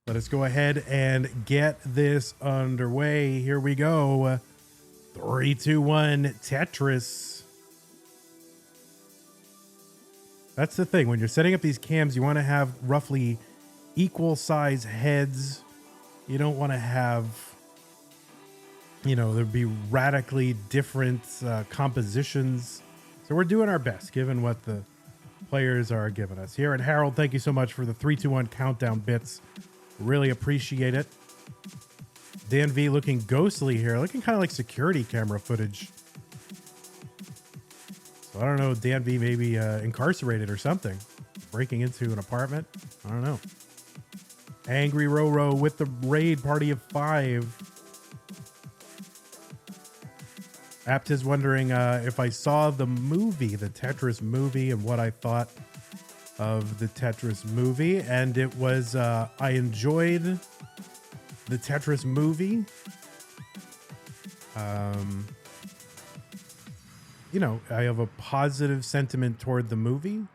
Let us go ahead and get this underway. Here we go. 3, 2, 1, Tetris. That's the thing. When you're setting up these cams, you want to have roughly equal size heads. You don't want to have, there'd be radically different compositions. So we're doing our best, given what the players are giving us here. And Harold, thank you so much for the 3, 2, 1 countdown bits. Really appreciate it. DanV looking ghostly here, looking kind of like security camera footage. So I don't know, DanV maybe incarcerated or something, breaking into an apartment. I don't know. Angry Roro with the raid party of 5. Apt is wondering if I saw the movie, the Tetris movie, and what I thought of the Tetris movie. And it was, I enjoyed the Tetris movie. I have a positive sentiment toward the movie.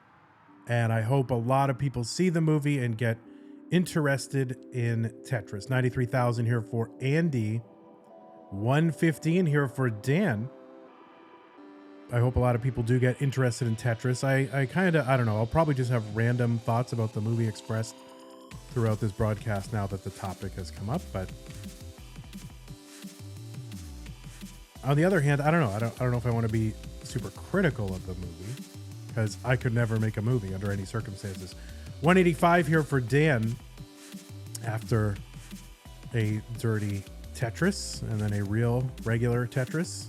And I hope a lot of people see the movie and get interested in Tetris. 93,000 here for Andy. 115 here for Dan. I hope a lot of people do get interested in Tetris. I don't know. I'll probably just have random thoughts about the movie expressed throughout this broadcast now that the topic has come up. But on the other hand, I don't know. I don't know if I want to be super critical of the movie, because I could never make a movie under any circumstances. 185 here for Dan after a dirty Tetris and then a real regular Tetris.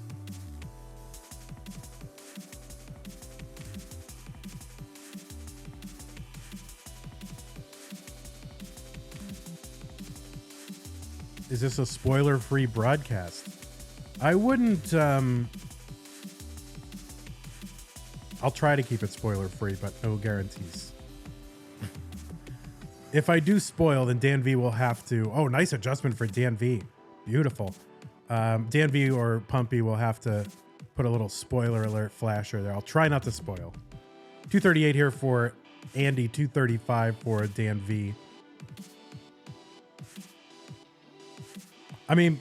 Is this a spoiler-free broadcast? I wouldn't, I'll try to keep it spoiler-free, but no guarantees. If I do spoil, then DanV will have to... Oh, nice adjustment for DanV. Beautiful. DanV or Pumpy will have to put a little spoiler alert flasher there. I'll try not to spoil. 238 here for Andy, 235 for DanV. I mean,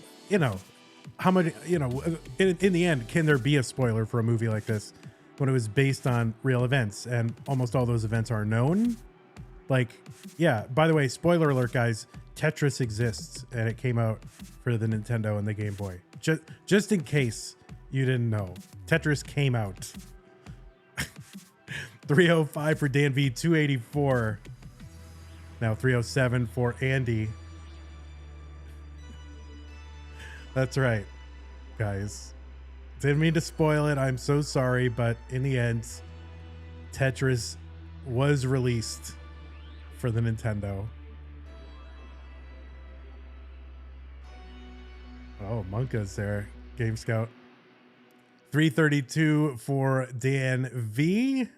how much, in the end, can there be a spoiler for a movie like this when it was based on real events and almost all those events are known? Like, yeah, by the way, spoiler alert, guys, Tetris exists and it came out for the Nintendo and the Game Boy. Just in case you didn't know, Tetris came out. 305 for DanV, 284. Now 307 for Andy. That's right, guys. Didn't mean to spoil it. I'm so sorry, but in the end, Tetris was released for the Nintendo. Oh, Monka's there. Game Scout. 332 for DanV.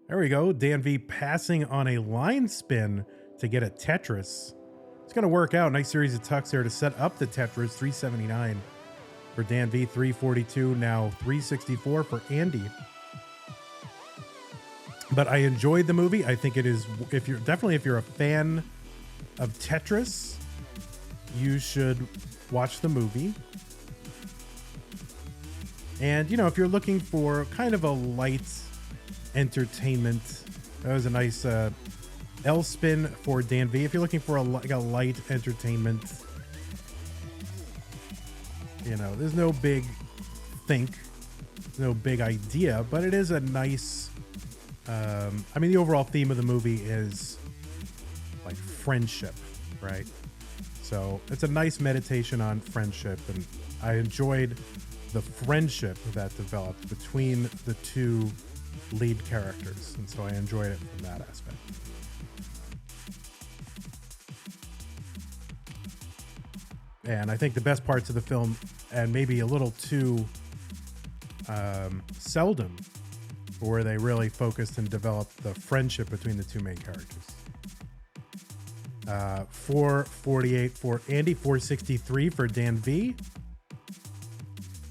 There we go. DanV passing on a line spin to get a Tetris. It's going to work out. Nice series of tucks there to set up the Tetris. 379 for DanV, 342, now 364 for Andy. But I enjoyed the movie. I think it is, if you're a fan of Tetris, you should watch the movie. And, if you're looking for kind of a light entertainment, that was a nice L spin for DanV. If you're looking for a light entertainment, there's no big no big idea, but it is a nice, the overall theme of the movie is like friendship, right? So it's a nice meditation on friendship, and I enjoyed the friendship that developed between the two lead characters, and so I enjoyed it from that aspect. And I think the best parts of the film, and maybe a little too seldom, where they really focused and developed the friendship between the two main characters. 448 for Andy, 463 for DanV.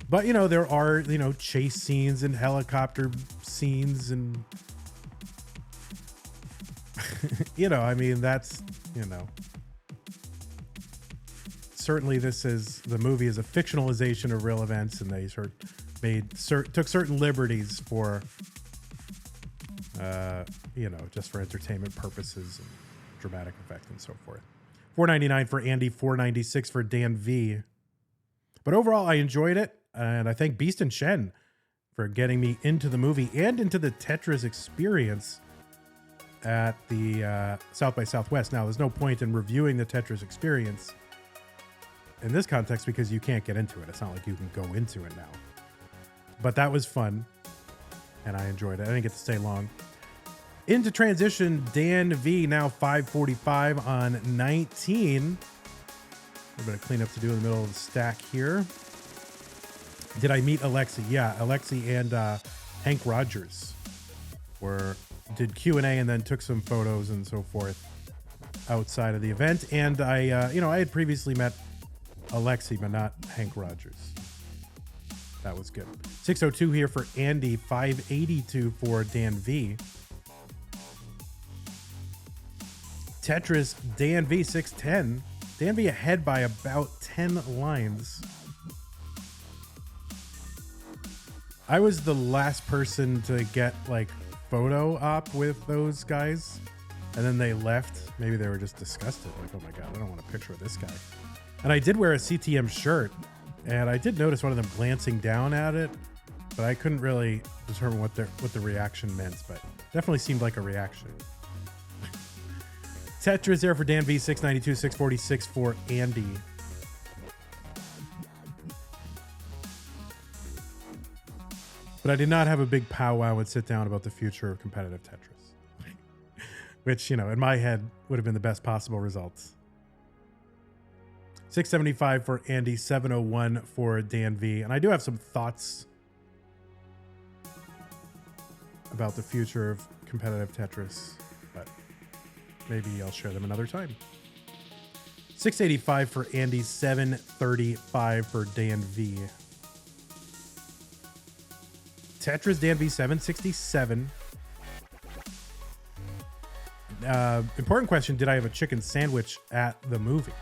But, there are, chase scenes and helicopter scenes and you know, I mean, that's, you know, certainly the movie is a fictionalization of real events, and they sort of took certain liberties for, you know, just for entertainment purposes and dramatic effect and so forth. $4.99 for Andy, $4.96 for DanV. But overall, I enjoyed it, and I thank Beast and Shen for getting me into the movie and into the Tetris experience at the South by Southwest. Now, there's no point in reviewing the Tetris experience in this context because you can't get into it. It's not like you can go into it now. But that was fun, and I enjoyed it. I didn't get to stay long. Into transition, DanV, now 5:45 on 19. A little bit of cleanup to do in the middle of the stack here. Did I meet Alexi? Yeah, Alexi and Hank Rogers did Q&A and then took some photos and so forth outside of the event. And I had previously met Alexi, but not Hank Rogers. That was good. 602 here for Andy, 582 for DanV. Tetris, DanV 610. DanV ahead by about 10 lines. I was the last person to get like photo op with those guys, and then they left. Maybe they were just disgusted. Like, oh my God, I don't want a picture of this guy. And I did wear a CTM shirt, and I did notice one of them glancing down at it, but I couldn't really determine what the reaction meant, but definitely seemed like a reaction. Tetris there for DanV, 692, 646 for Andy. But I did not have a big powwow and sit down about the future of competitive Tetris, which, you know, in my head would have been the best possible results. 675 for Andy, 701 for DanV. And I do have some thoughts about the future of competitive Tetris, but maybe I'll share them another time. 685 for Andy, 735 for DanV. Tetris DanV 767. Important question: did I have a chicken sandwich at the movie?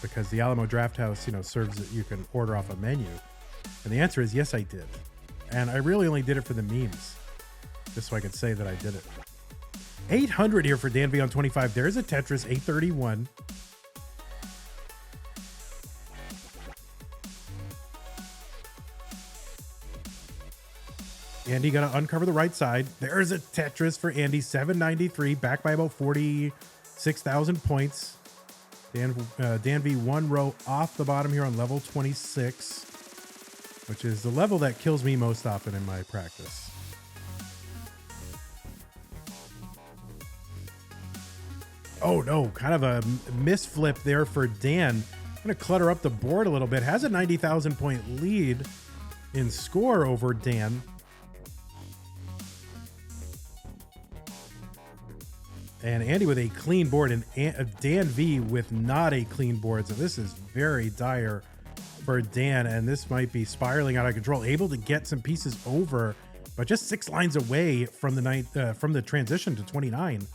Because the Alamo Drafthouse, you know, serves it. You can order off a menu, and the answer is yes, I did. And I really only did it for the memes, just so I could say that I did it. 800 here for DanV on 25. There's a Tetris 831. Andy gonna uncover the right side. There's a Tetris for Andy, 793, back by about 46,000 points. DanV one row off the bottom here on level 26, which is the level that kills me most often in my practice. Oh no, kind of a misflip there for Dan. I'm gonna clutter up the board a little bit. Has a 90,000 point lead in score over Dan. And Andy with a clean board, and DanV with not a clean board. So this is very dire for Dan, and this might be spiraling out of control. Able to get some pieces over, but just 6 lines away from the transition to 29.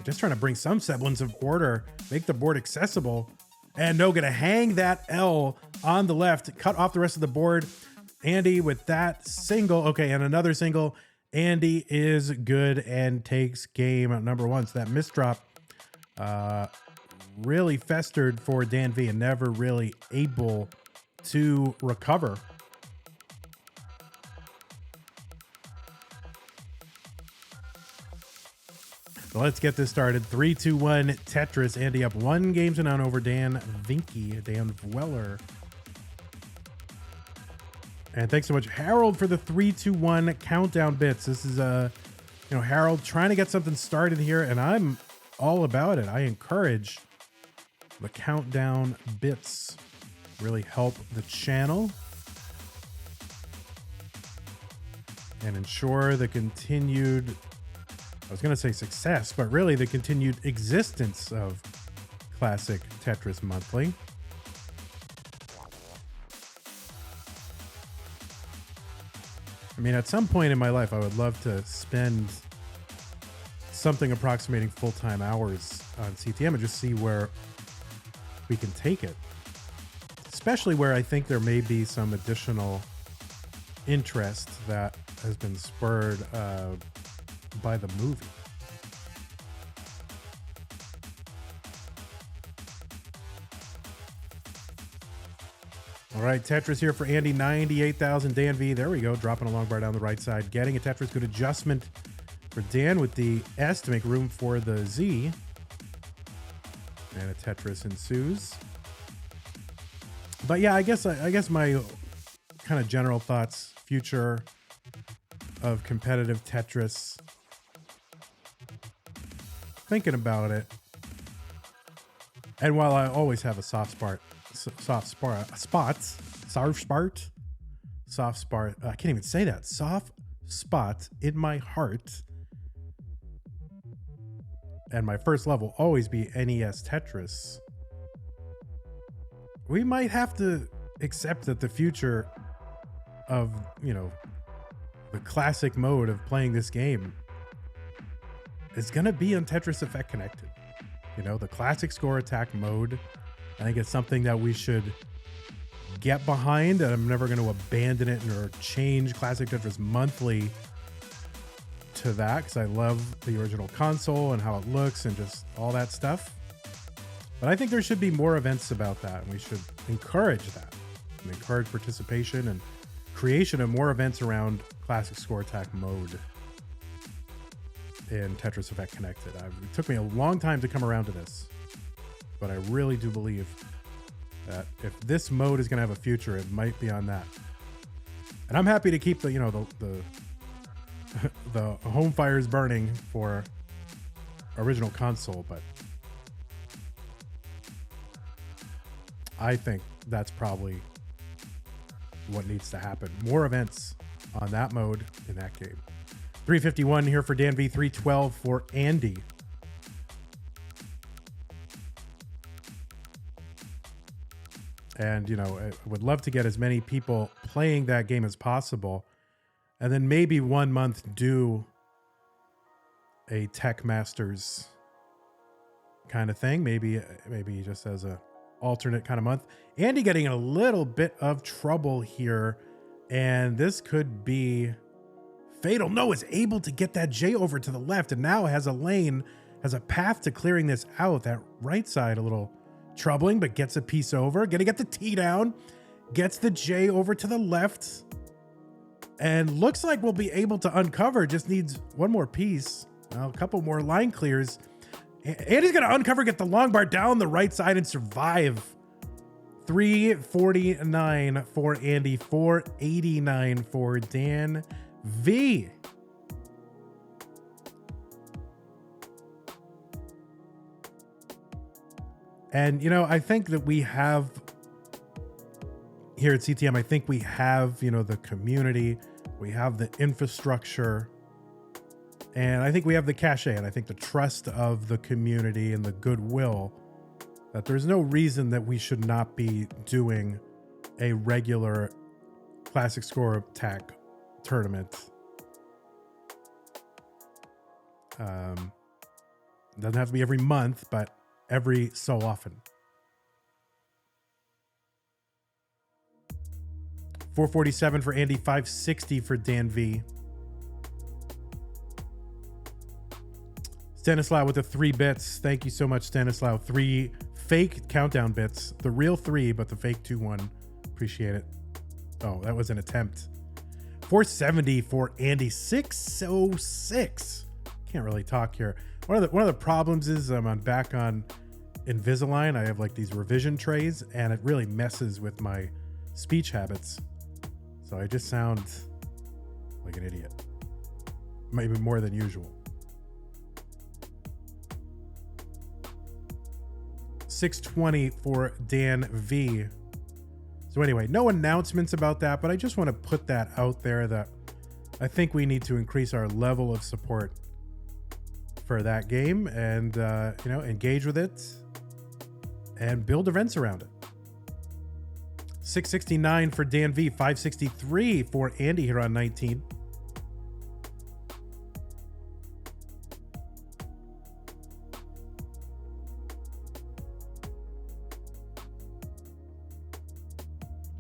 Just trying to bring some semblance of order, make the board accessible. And no, gonna hang that L on the left, cut off the rest of the board. Andy with that single. Okay, and another single. Andy is good and takes game number 1. So that misdrop really festered for DanV and never really able to recover. So let's get this started. 3-2-1 Tetris. Andy up 1 game to none over Dan Weller. And thanks so much, Harold, for the 3-2-1 countdown bits. This is Harold trying to get something started here, and I'm all about it. I encourage the countdown bits. Really help the channel and ensure the continued, I was going to say success, but really the continued existence of classic Tetris Monthly. I mean, at some point in my life, I would love to spend something approximating full-time hours on CTM and just see where we can take it. Especially where I think there may be some additional interest that has been spurred by the movie. All right, Tetris here for Andy, 98,000. DanV, there we go, dropping a long bar down the right side. Getting a Tetris, good adjustment for Dan with the S to make room for the Z. And a Tetris ensues. But yeah, I guess my kind of general thoughts, future of competitive Tetris. Thinking about it. And while I always have a soft spot, I can't even say that. Soft spot in my heart. And my first love will always be NES Tetris. We might have to accept that the future of, the classic mode of playing this game is going to be on Tetris Effect Connected. The classic score attack mode. I think it's something that we should get behind, and I'm never going to abandon it or change Classic Tetris Monthly to that, because I love the original console and how it looks and just all that stuff. But I think there should be more events about that, and we should encourage that and encourage participation and creation of more events around classic score attack mode in Tetris Effect Connected. It took me a long time to come around to this, but I really do believe that if this mode is going to have a future, it might be on that. And I'm happy to keep the the home fires burning for original console, but I think that's probably what needs to happen. More events on that mode in that game. 351 here for DanV, 312 for Andy. And, I would love to get as many people playing that game as possible. And then maybe 1 month do a Tech Masters kind of thing. Maybe just as a alternate kind of month. Andy getting a little bit of trouble here. And this could be fatal. No, is able to get that J over to the left. And now has a lane, has a path to clearing this out. That right side a little troubling, but gets a piece over. Gonna get the T down. Gets the J over to the left. And looks like we'll be able to uncover. Just needs one more piece. Well, a couple more line clears. Andy's going to uncover, get the long bar down the right side and survive. 349 for Andy, 489 for Dan V. And, I think that we have here at CTM, I think we have, the community, we have the infrastructure, and I think we have the cachet, and I think the trust of the community and the goodwill that there's no reason that we should not be doing a regular classic score attack tournament. Doesn't have to be every month, but every so often. 447 for Andy, 560 for Dan V. Stanislaw with the 3 bits. Thank you so much, Stanislaw. 3 fake countdown bits. The real 3, but the fake 2-1. Appreciate it. Oh, that was an attempt. 470 for Andy, 606. Can't really talk here. One of the problems is I'm back on Invisalign. I have like these revision trays, and it really messes with my speech habits. So I just sound like an idiot. Maybe more than usual. 620 for Dan V. So anyway, no announcements about that, but I just want to put that out there that I think we need to increase our level of support for that game and, engage with it and build events around it. 669 for Dan V, 563 for Andy here on 19.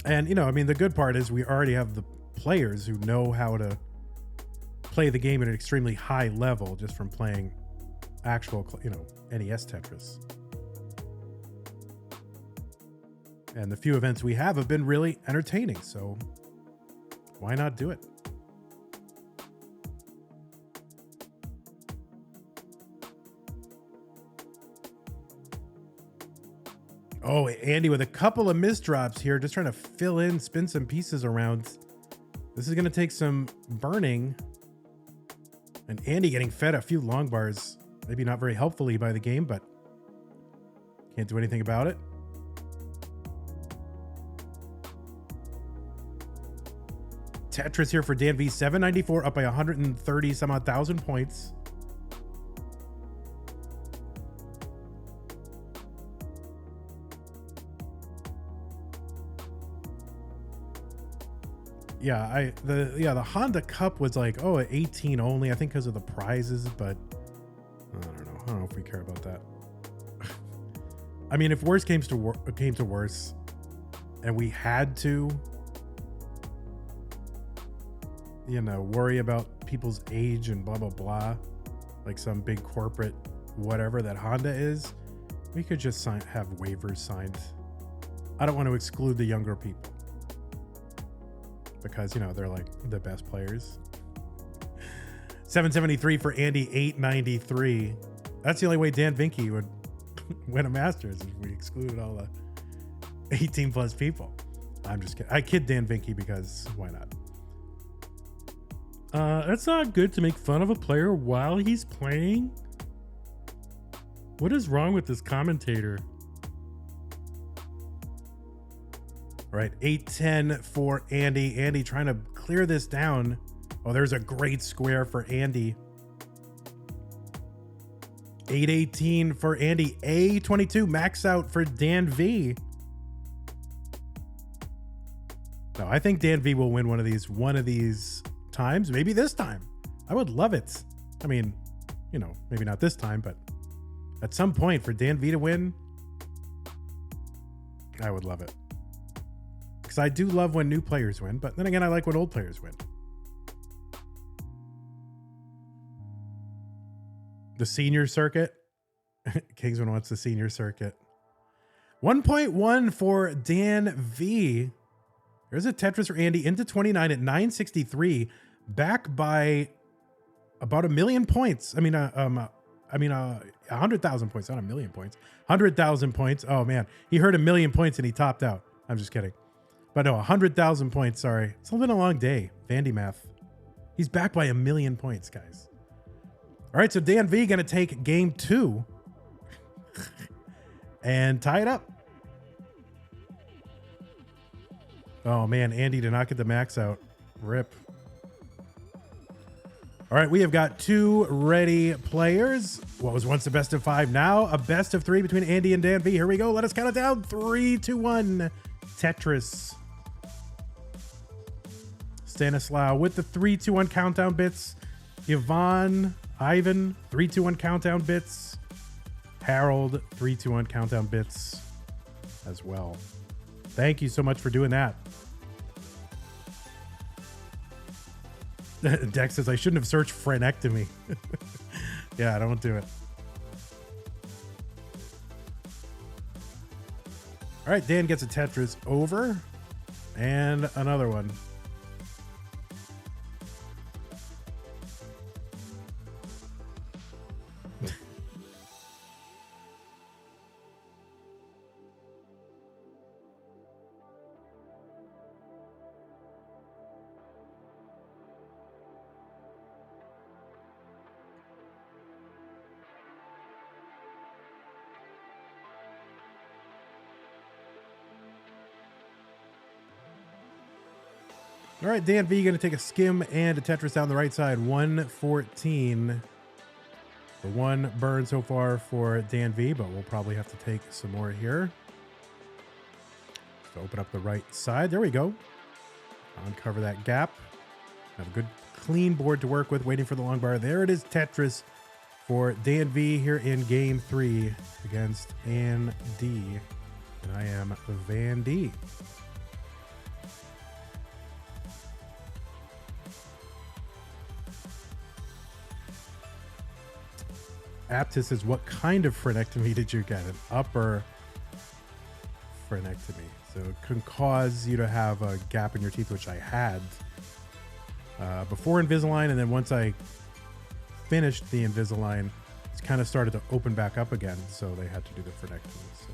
And, you know, I mean, the good part is we already have the players who know how to play the game at an extremely high level just from playing actual, you know, NES Tetris. And the few events we have been really entertaining. So why not do it? Oh, Andy with a couple of misdrops here, just trying to fill in, spin some pieces around. This is going to take some burning. And Andy getting fed a few long bars. Maybe not very helpfully by the game, but can't do anything about it. Tetris here for DanV, 794, up by 130 some odd thousand points. Yeah, the Honda Cup was like, oh, 18 only, I think because of the prizes, but I don't know if we care about that. I mean, if worse came to worse and we had to, you know, worry about people's age and blah blah blah, like some big corporate whatever that Honda is, we could just have waivers signed. I don't want to exclude the younger people because, you know, they're like the best players. 773 for Andy, 893. That's the only way Dan Vinky would win a Masters if we excluded all the 18 plus people. I'm just kidding. I kid Dan Vinky because why not? It's not good to make fun of a player while he's playing. What is wrong with this commentator? All right, 810 for Andy. Andy trying to clear this down. Oh, there's a great square for Andy. 818 for Andy. A22 max out for Dan V. No, I think Dan V will win one of these times. Maybe this time. I would love it. I mean, you know, maybe not this time, but at some point for Dan V to win, I would love it. Because I do love when new players win, but then again, I like when old players win. The senior circuit. Kingsman wants the senior circuit. 1.1 for Dan V. There's a Tetris for Andy into 29 at 963, back by about 1 million points. 100,000 points, not 1 million points. 100,000 points. Oh man, he heard 1 million points and he topped out. I'm just kidding. But no, 100,000 points. Sorry, it's been a long day. Vandy math. He's back by 1 million points, guys. All right, so Dan V gonna take game 2 and tie it up. Oh man, Andy did not get the max out. Rip. All right, we have got 2 ready players. What was once a best of 5, now a best of 3 between Andy and Dan V. Here we go. Let us count it down. 3, 2, 1. Tetris. Stanislaw with the 3, 2, 1 countdown bits. Ivan, 3, 2, 1 countdown bits. Harold, 3, 2, 1 countdown bits as well. Thank you so much for doing that. Dex says, I shouldn't have searched frenectomy. Yeah, don't do it. All right, Dan gets a Tetris over and another one. All right, Dan V going to take a skim and a Tetris down the right side. 114. The 1 burn so far for Dan V, but we'll probably have to take some more here. So open up the right side. There we go. Uncover that gap. Have a good clean board to work with, waiting for the long bar. There it is, Tetris for Dan V here in game 3 against Andy. And I am Van D. Aptis says, what kind of frenectomy did you get? An upper frenectomy. So it can cause you to have a gap in your teeth, which I had before Invisalign. And then once I finished the Invisalign, it's kind of started to open back up again. So they had to do the frenectomy. So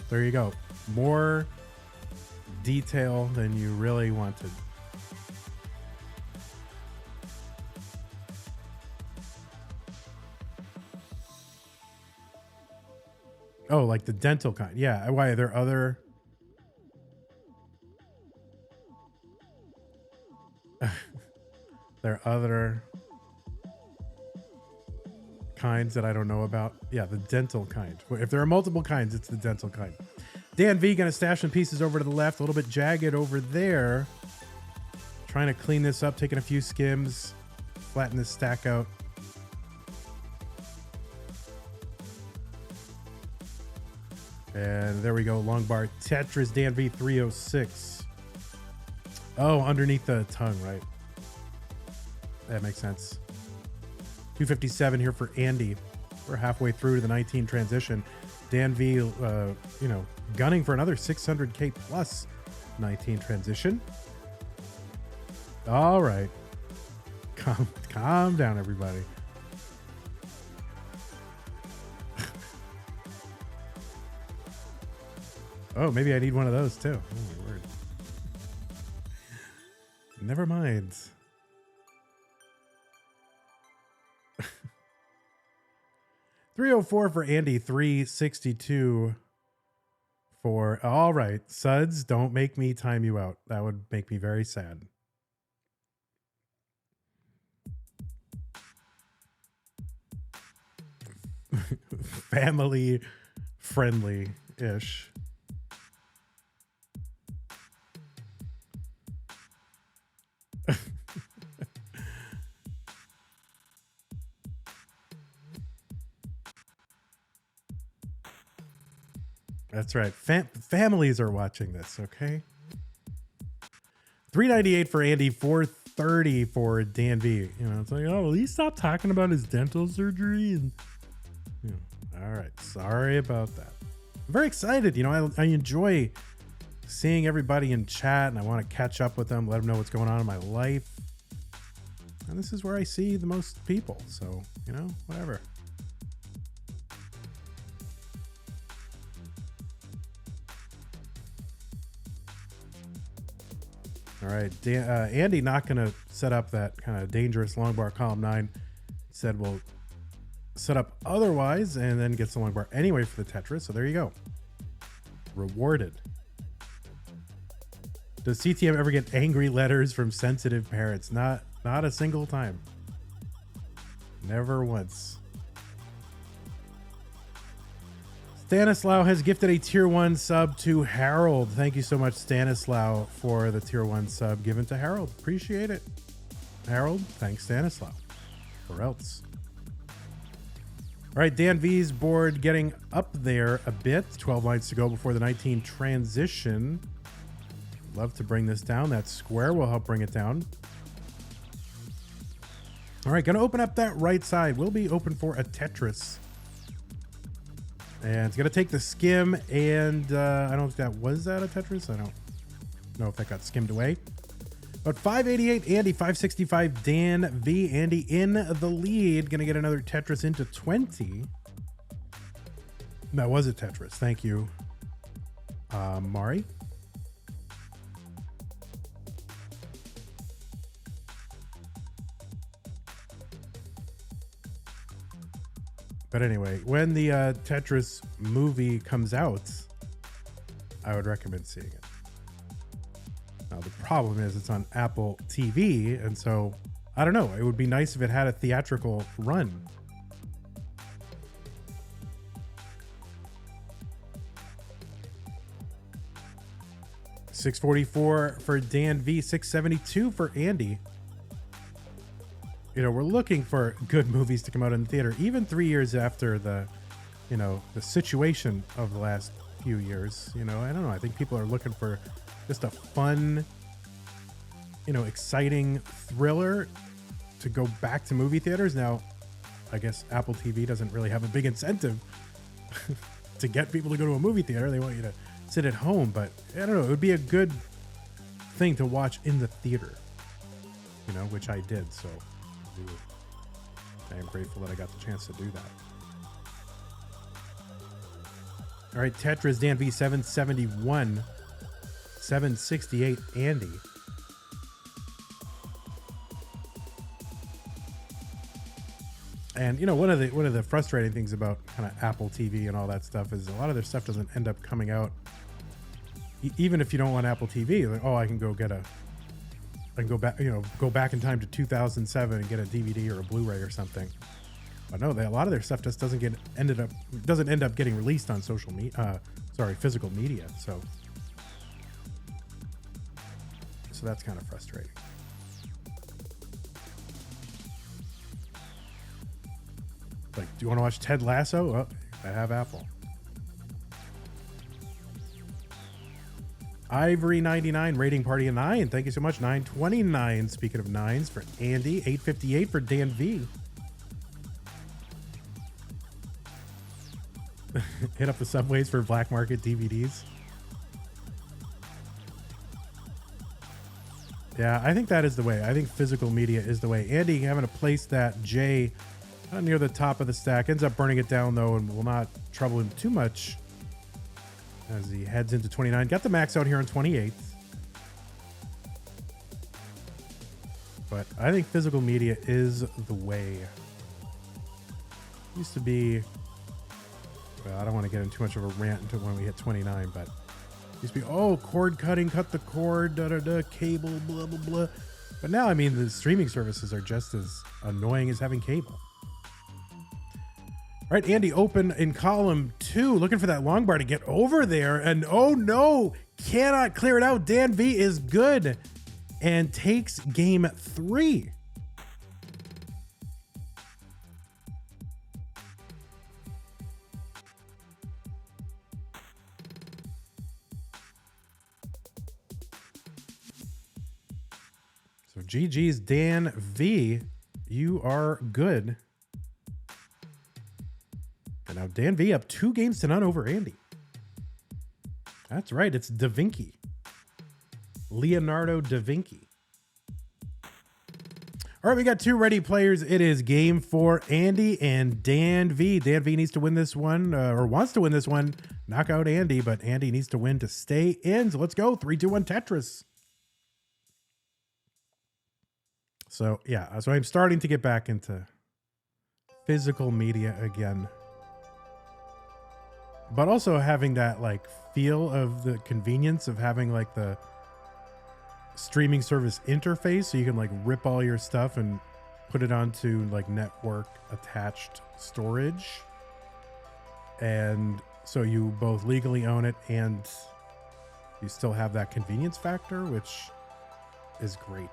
there you go. More detail than you really wanted. Oh, like the dental kind. Yeah. Why are there other? There are other kinds that I don't know about. Yeah, the dental kind. If there are multiple kinds, it's the dental kind. DanV gonna stash some pieces over to the left, a little bit jagged over there. Trying to clean this up, taking a few skims, flatten this stack out. And there we go, long bar Tetris DanV 306. Oh, underneath the tongue, right? That makes sense. 257 here for Andy. We're halfway through to the 19 transition. DanV, gunning for another 600K plus 19 transition. All right. Calm down, everybody. Oh, maybe I need one of those too. Oh, my word. Never mind. $304 for Andy, $362 for... All right, Suds, don't make me time you out. That would make me very sad. Family friendly-ish. That's right. Families are watching this, okay? $398 for Andy, $430 for DanV. You know, it's like, oh, will he stop talking about his dental surgery? And all right, sorry about that. I'm very excited. You know, I enjoy seeing everybody in chat, and I want to catch up with them, let them know what's going on in my life. And this is where I see the most people. So, you know, whatever. All right, Andy not going to set up that kind of dangerous long bar column 9. Said we'll set up otherwise and then gets the long bar anyway for the Tetris. So there you go. Rewarded. Does CTM ever get angry letters from sensitive parents? Not a single time. Never once. Stanislaw has gifted a tier 1 sub to Harold. Thank you so much, Stanislaw, for the tier 1 sub given to Harold. Appreciate it. Harold, thanks, Stanislaw. Or else. All right, DanV's board getting up there a bit. 12 lines to go before the 19 transition. Love to bring this down. That square will help bring it down. All right, gonna open up that right side. We'll be open for a Tetris. And it's going to take the skim, and I don't know if that was that a Tetris. I don't know if that got skimmed away. But 588 Andy, 565 DanV. Andy in the lead. Going to get another Tetris into 20. That was a Tetris. Thank you, Mari. But anyway, when the Tetris movie comes out, I would recommend seeing it. Now, the problem is it's on Apple TV, and so, I don't know. It would be nice if it had a theatrical run. $644 for DanV, $672 for Andy. You know, we're looking for good movies to come out in the theater, even 3 years after the situation of the last few years. You know, I don't know. I think people are looking for just a fun, exciting thriller to go back to movie theaters. Now, I guess Apple TV doesn't really have a big incentive to get people to go to a movie theater. They want you to sit at home, but I don't know. It would be a good thing to watch in the theater, you know, which I did. So I am grateful that I got the chance to do that. All right, Tetris DanV 771, 768 Andy. And you know, one of the frustrating things about kind of Apple TV and all that stuff is a lot of their stuff doesn't end up coming out. Even if you don't want Apple TV, like, oh, I can go back, you know, go back in time to 2007 and get a DVD or a Blu-ray or something. But no, a lot of their stuff just doesn't end up getting released on physical media. So that's kind of frustrating. Like, do you want to watch Ted Lasso? Oh, I have Apple. Ivory 99, rating party a 9. Thank you so much. 929. Speaking of 9s for Andy, 858 for DanV. Hit up the subways for black market DVDs. Yeah, I think that is the way. I think physical media is the way. Andy having to place that J near the top of the stack. Ends up burning it down, though, and will not trouble him too much as he heads into 29. Got the max out here on 28th. But I think physical media is the way. Used to be... Well, I don't want to get into too much of a rant until when we hit 29, but... Used to be, oh, cord cutting, cut the cord, da-da-da, cable, blah, blah, blah. But now, I mean, the streaming services are just as annoying as having cable. All right, Andy, open in column 2, looking for that long bar to get over there. And oh no, cannot clear it out. DanV is good and takes game 3. So GG's DanV, you are good. And now DanV up 2 games to none over Andy. That's right, it's Da Vinci. Leonardo da Vinci. All right, we got 2 ready players. It is game 4, Andy and DanV. DanV needs to win this one, or wants to win this one. Knock out Andy, but Andy needs to win to stay in. So let's go, 3, 2, 1, Tetris. So yeah, so I'm starting to get back into physical media again. But also having that like feel of the convenience of having like the streaming service interface, so you can like rip all your stuff and put it onto like network attached storage. And so you both legally own it and you still have that convenience factor, which is great.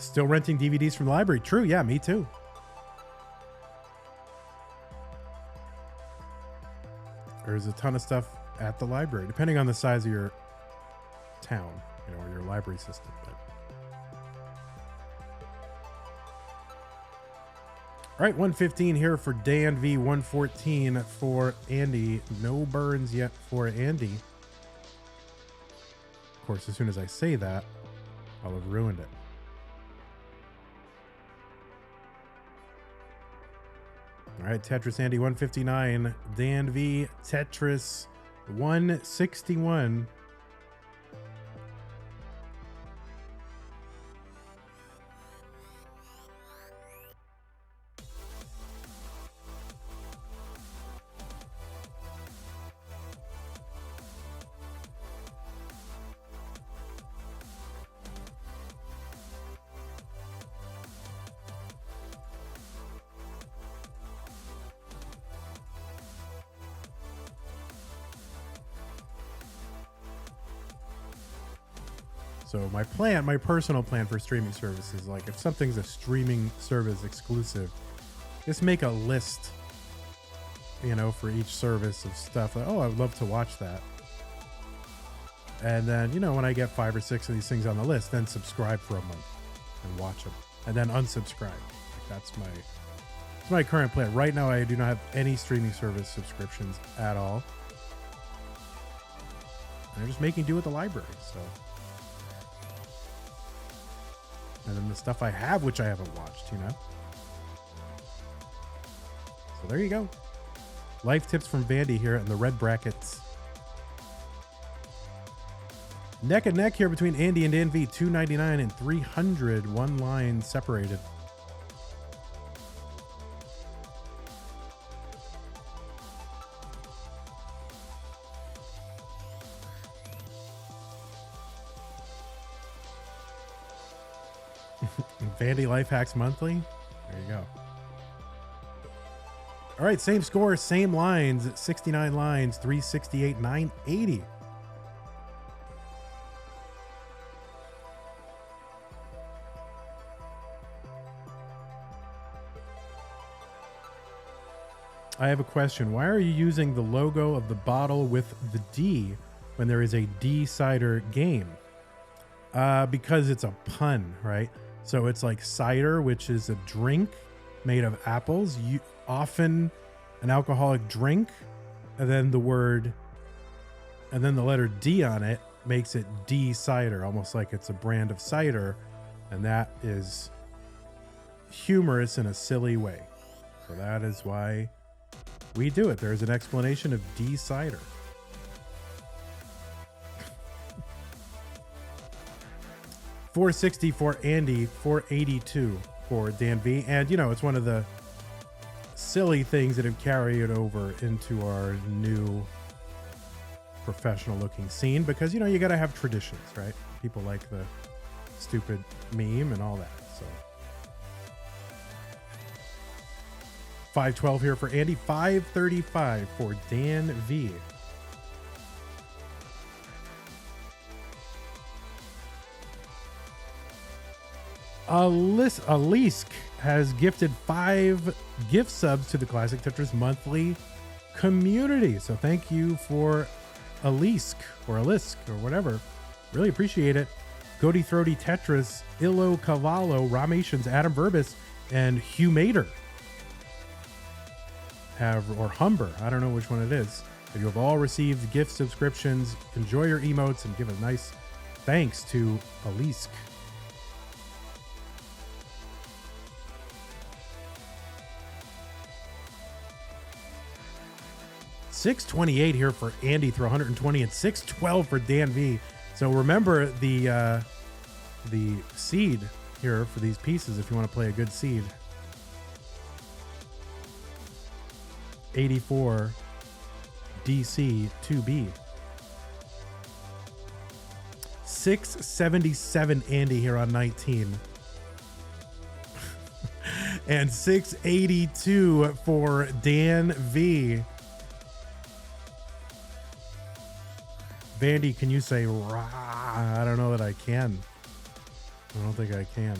Still renting DVDs from the library. True. Yeah, me too. There's a ton of stuff at the library, depending on the size of your town, you know, or your library system. But... All right, 115 here for DanV, 114 for Andy. No burns yet for Andy. Of course, as soon as I say that, I'll have ruined it. All right, Tetris Andy 159, DanV Tetris 161. So my personal plan for streaming services, like if something's a streaming service exclusive, just make a list, you know, for each service of stuff. Like, oh, I would love to watch that. And then, you know, when I get 5 or 6 of these things on the list, then subscribe for a month and watch them, and then unsubscribe. Like that's my current plan. Right now, I do not have any streaming service subscriptions at all. And I'm just making do with the library. So, and then the stuff I have, which I haven't watched, you know. So there you go. Life tips from Vandy here in the red brackets. Neck and neck here between Andy and DanV, 299 and 300, one line separated. Vandy Life Hacks Monthly. There you go. All right, same score, same lines, 69 lines, 368, 980. I have a question. Why are you using the logo of the bottle with the D when there is a D cider game? Because it's a pun, right? So it's like cider, which is a drink made of apples, often an alcoholic drink, and then the letter D on it makes it D cider, almost like it's a brand of cider, and that is humorous in a silly way. So that is why we do it. There's an explanation of D cider. $460 for Andy, $482 for DanV. And, you know, it's one of the silly things that have carried over into our new professional looking scene because, you know, you got to have traditions, right? People like the stupid meme and all that. So 512 here for Andy, 535 for DanV. Alisk has gifted 5 gift subs to the Classic Tetris Monthly community. So thank you for Alisk or whatever. Really appreciate it. Goaty Throaty Tetris, Illo Cavallo, Ramations, Adam Verbis, and Hugh Mater or Humber. I don't know which one it is. But you have all received gift subscriptions. Enjoy your emotes and give a nice thanks to Alisk. $628 here for Andy through 120 and $612 for DanV. So remember the seed here for these pieces if you want to play a good seed. 84 DC 2B. 677 Andy here on 19. And 682 for DanV. Vandy, can you say rah? I don't know that I can. I don't think I can.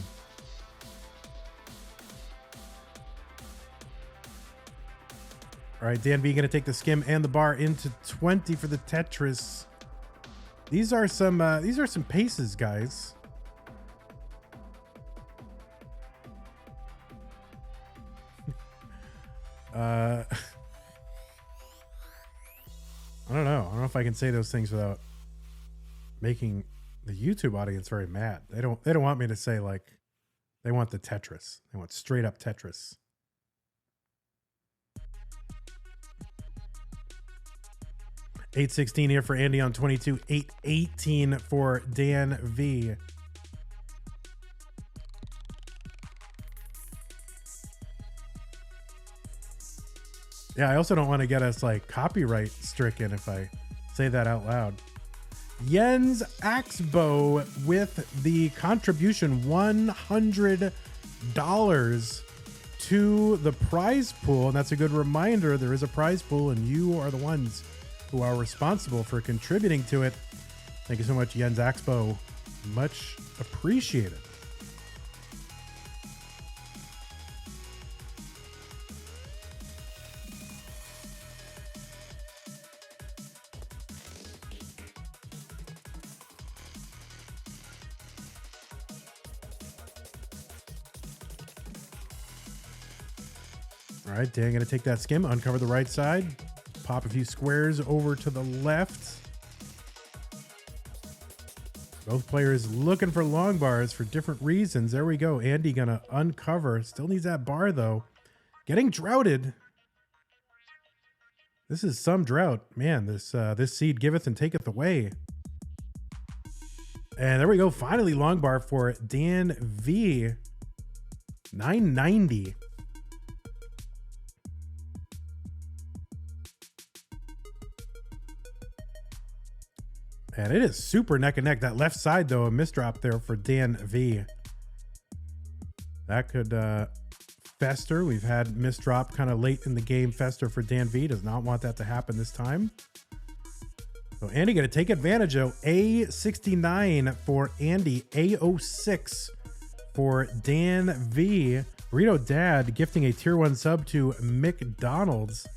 All right, DanV going to take the skim and the bar into 20 for the Tetris. These are some paces, guys. I don't know. I don't know if I can say those things without making the YouTube audience very mad. They don't want me to say, like, they want the Tetris. They want straight up Tetris. $816 here for Andy on 22. $818 for DanV. Yeah, I also don't want to get us like copyright stricken if I say that out loud. Jens Axbo with the contribution, $100 to the prize pool. And that's a good reminder. There is a prize pool and you are the ones who are responsible for contributing to it. Thank you so much, Jens Axbo. Much appreciated. All right, Dan going to take that skim, uncover the right side, pop a few squares over to the left. Both players looking for long bars for different reasons. There we go. Andy going to uncover. Still needs that bar, though. Getting droughted. This is some drought. Man, this seed giveth and taketh away. And there we go. Finally, long bar for DanV. 990. And it is super neck and neck. That left side, though, a misdrop there for DanV. That could fester. We've had misdrop kind of late in the game fester for DanV. Does not want that to happen this time. So Andy going to take advantage of A69 for Andy. A06 for DanV. Burrito Dad gifting a tier 1 sub to McDonald's.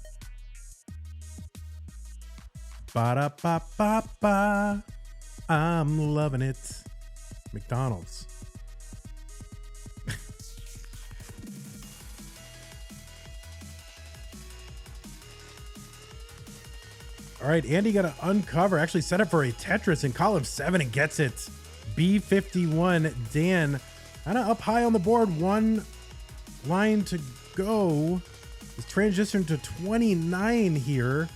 Ba-da-ba-ba-ba. I'm loving it. McDonald's. All right, Andy got to uncover. Actually set up for a Tetris in column 7 and gets it. B51. Dan kind of up high on the board. One line to go. His transition to 29 here.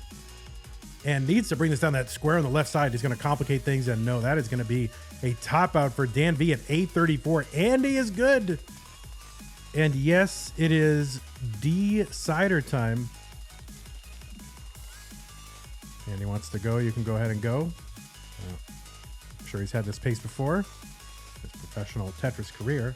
And needs to bring this down. That square on the left side is going to complicate things. And no, that is going to be a top out for DanV at 834. Andy is good. And yes, it is decider time. Andy wants to go. You can go ahead and go. I'm sure he's had this pace before. His professional Tetris career.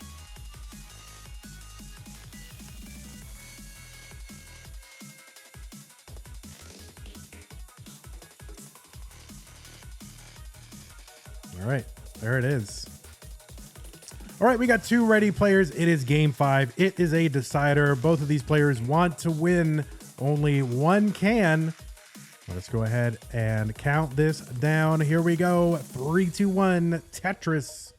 All right, there it is. All right, we got 2 ready players. It is game 5. It is a decider. Both of these players want to win. Only one can. Let's go ahead and count this down. Here we go. 3, 2, 1. Tetris.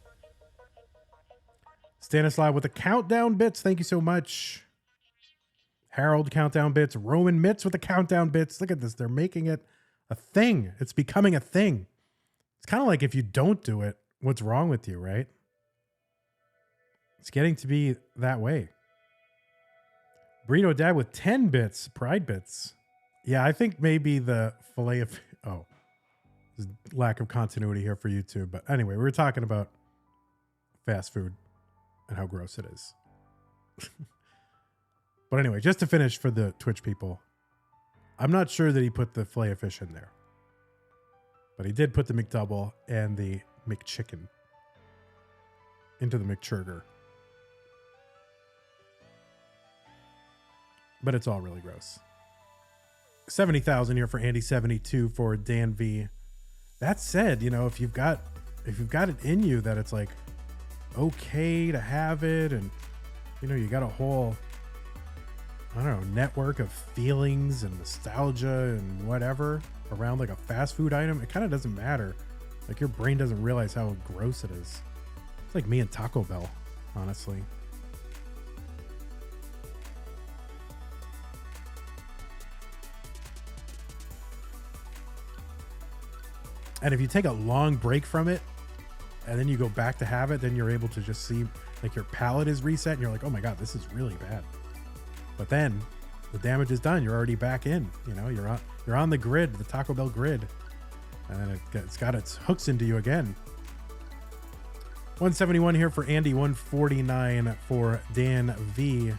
Stanislav with the countdown bits. Thank you so much. Harold countdown bits. Roman Mitz with the countdown bits. Look at this. They're making it a thing. It's becoming a thing. It's kind of like if you don't do it, what's wrong with you, right? It's getting to be that way. Burrito Dad with 10 bits. Pride bits. Yeah, I think maybe the filet of... Oh, there's lack of continuity here for YouTube. But anyway, we were talking about fast food and how gross it is. But anyway, just to finish for the Twitch people, I'm not sure that he put the filet of fish in there. But he did put the McDouble and the McChicken into the McChurger. But it's all really gross. 70,000 here for Andy, 72 for DanV. That said, you know, if you've got it in you that it's like okay to have it, and you know, you got a whole, I don't know, network of feelings and nostalgia and whatever around like a fast food item, it kind of doesn't matter. Like your brain doesn't realize how gross it is. It's like me and Taco Bell, honestly. And if you take a long break from it and then you go back to have it, then you're able to just see like your palate is reset and you're like, oh my God, this is really bad. But then the damage is done. You're already back in, you know, you're on the grid, the Taco Bell grid, and it's got its hooks into you again. 171 here for Andy, 149 for DanV.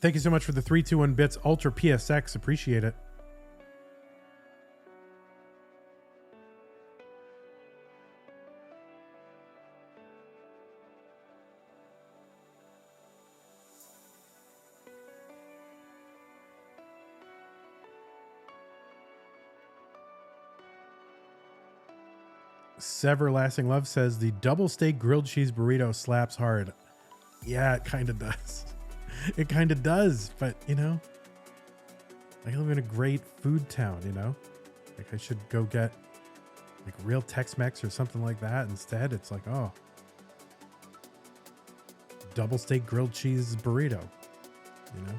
Thank you so much for the 321 bits. Ultra PSX. Appreciate it. Severlasting Love says the double steak grilled cheese burrito slaps hard. Yeah, it kind of does. It kind of does, but you know, I live in a great food town, you know? Like I should go get like real Tex-Mex or something like that. Instead, it's like, oh, double steak grilled cheese burrito, you know?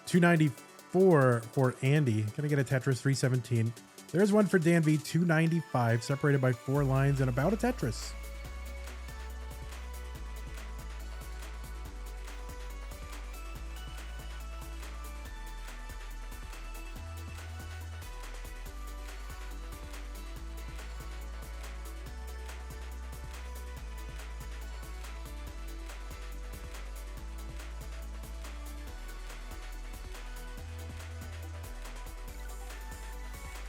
294 for Andy. Gonna get a Tetris 317. There's one for DanV 295, separated by 4 lines and about a Tetris.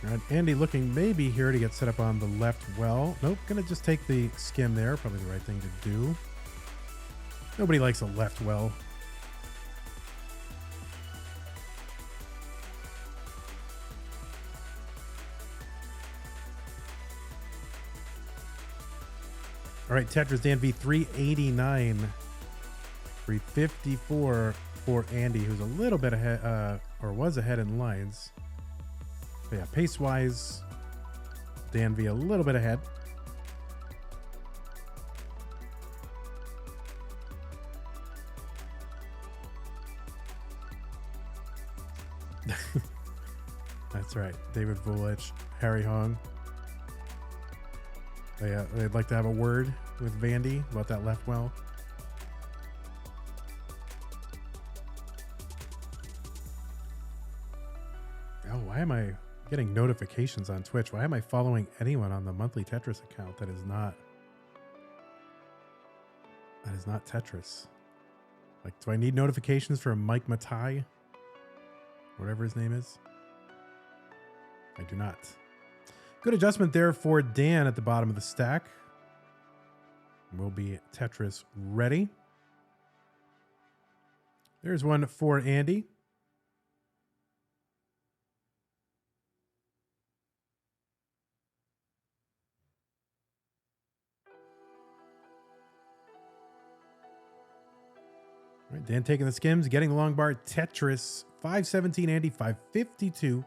And Andy looking maybe here to get set up on the left well. Nope, gonna just take the skim there. Probably the right thing to do. Nobody likes a left well. All right, Tetris DanV 389. 354 for Andy, who's a little bit ahead, or was ahead in lines. But yeah, pace-wise, DanV a little bit ahead. That's right. David Vulich, Harry Hong. They'd like to have a word with Vandy about that left well. Oh, why am I getting notifications on Twitch? Why am I following anyone on the monthly Tetris account that is not Tetris? Like, do I need notifications for Mike Matai? Whatever his name is. I do not. Good adjustment there for Dan at the bottom of the stack. Will be Tetris ready. There's one for Andy. All right, Dan taking the skims, getting the long bar. Tetris 517, Andy 552.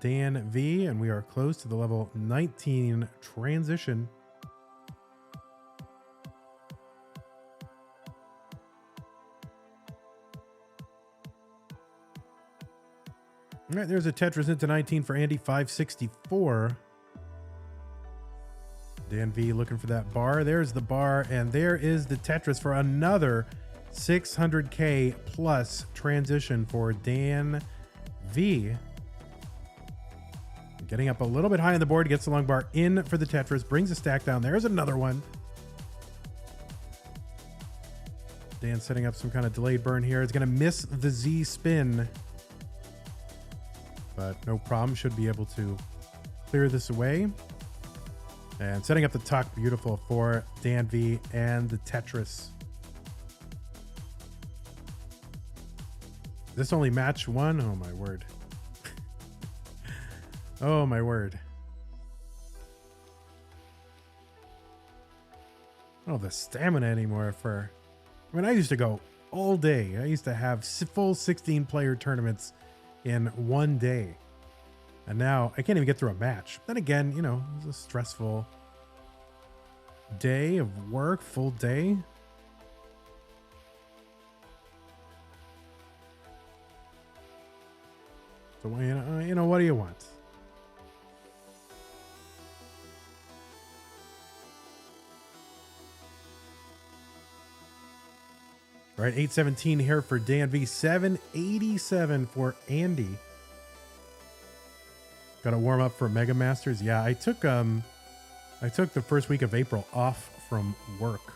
DanV, and we are close to the level 19 transition. All right, there's a Tetris into 19 for Andy 564. DanV looking for that bar. There's the bar, and there is the Tetris for another 600K plus transition for DanV. Getting up a little bit high on the board, gets the long bar in for the Tetris, brings the stack down. There's another one. Dan setting up some kind of delayed burn here. It's going to miss the Z spin, but no problem. Should be able to clear this away. And setting up the tuck, beautiful for DanV and the Tetris. This only match one? Oh my word. Oh my word. I don't have the stamina anymore for... I mean, I used to go all day. I used to have full 16-player tournaments in one day. And now I can't even get through a match. Then again, you know, it was a stressful day of work, full day. So, you know, what do you want? All right, 817 here for DanV, 787 for Andy. Got to warm up for Mega Masters. Yeah, I took the first week of April off from work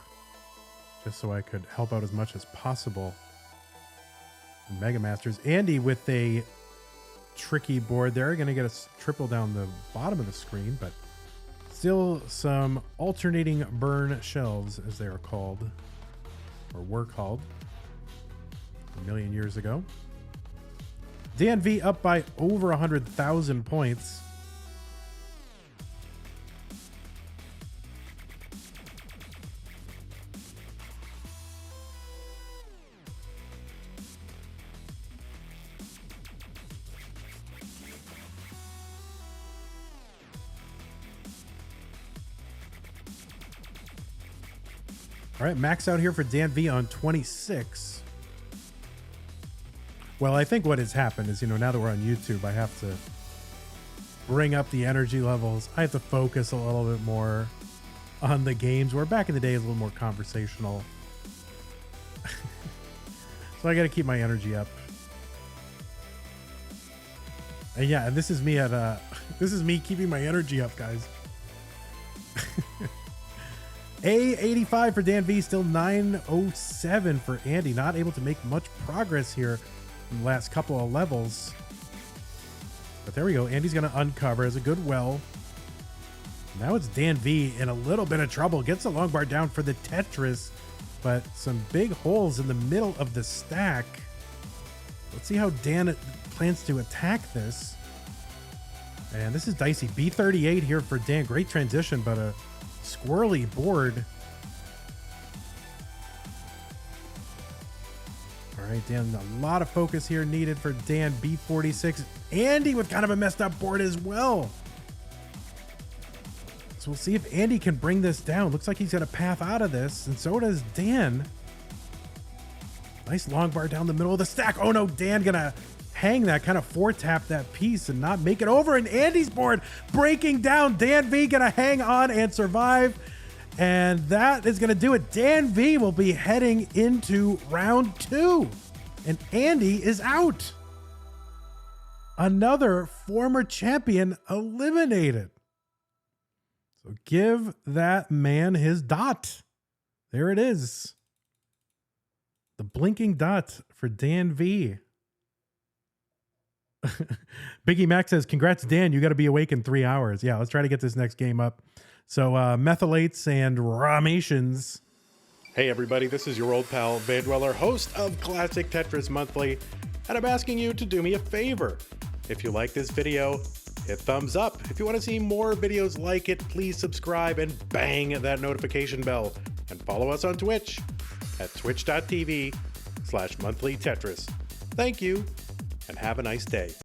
just so I could help out as much as possible in Mega Masters. Andy with a tricky board there, going to get a triple down the bottom of the screen, but still some alternating burn shelves, as they are called, or were called a million years ago. DanV up by over 100,000 points. All right, max out here for DanV on 26. Well, I think what has happened is, now that we're on YouTube, I have to bring up the energy levels. I have to focus a little bit more on the games, where back in the day it was a little more conversational. So I got to keep my energy up. And yeah, and this is me this is me keeping my energy up, guys. A85 for DanV, still 907 for Andy. Not able to make much progress here in the last couple of levels. But there we go. Andy's going to uncover as a good well. Now it's DanV in a little bit of trouble. Gets the long bar down for the Tetris, but some big holes in the middle of the stack. Let's see how Dan plans to attack this. And this is dicey. B38 here for Dan. Great transition, but a squirrely board. All right, Dan, a lot of focus here needed for Dan. B46. Andy with kind of a messed up board as well. So we'll see if Andy can bring this down. Looks like he's got a path out of this, and so does Dan. Nice long bar down the middle of the stack. Oh no, Dan gonna hang that, kind of four-tap that piece and not make it over. And Andy's board breaking down. DanV gonna hang on and survive. And that is gonna do it. DanV will be heading into round 2. And Andy is out. Another former champion eliminated. So give that man his dot. There it is. The blinking dot for DanV. Biggie Mac says, congrats, Dan. You got to be awake in 3 hours. Yeah, let's try to get this next game up. So methylates and ramations. Hey, everybody. This is your old pal, Vandweller, host of Classic Tetris Monthly. And I'm asking you to do me a favor. If you like this video, hit thumbs up. If you want to see more videos like it, please subscribe and bang that notification bell. And follow us on Twitch at twitch.tv/monthlytetris. Thank you, and have a nice day.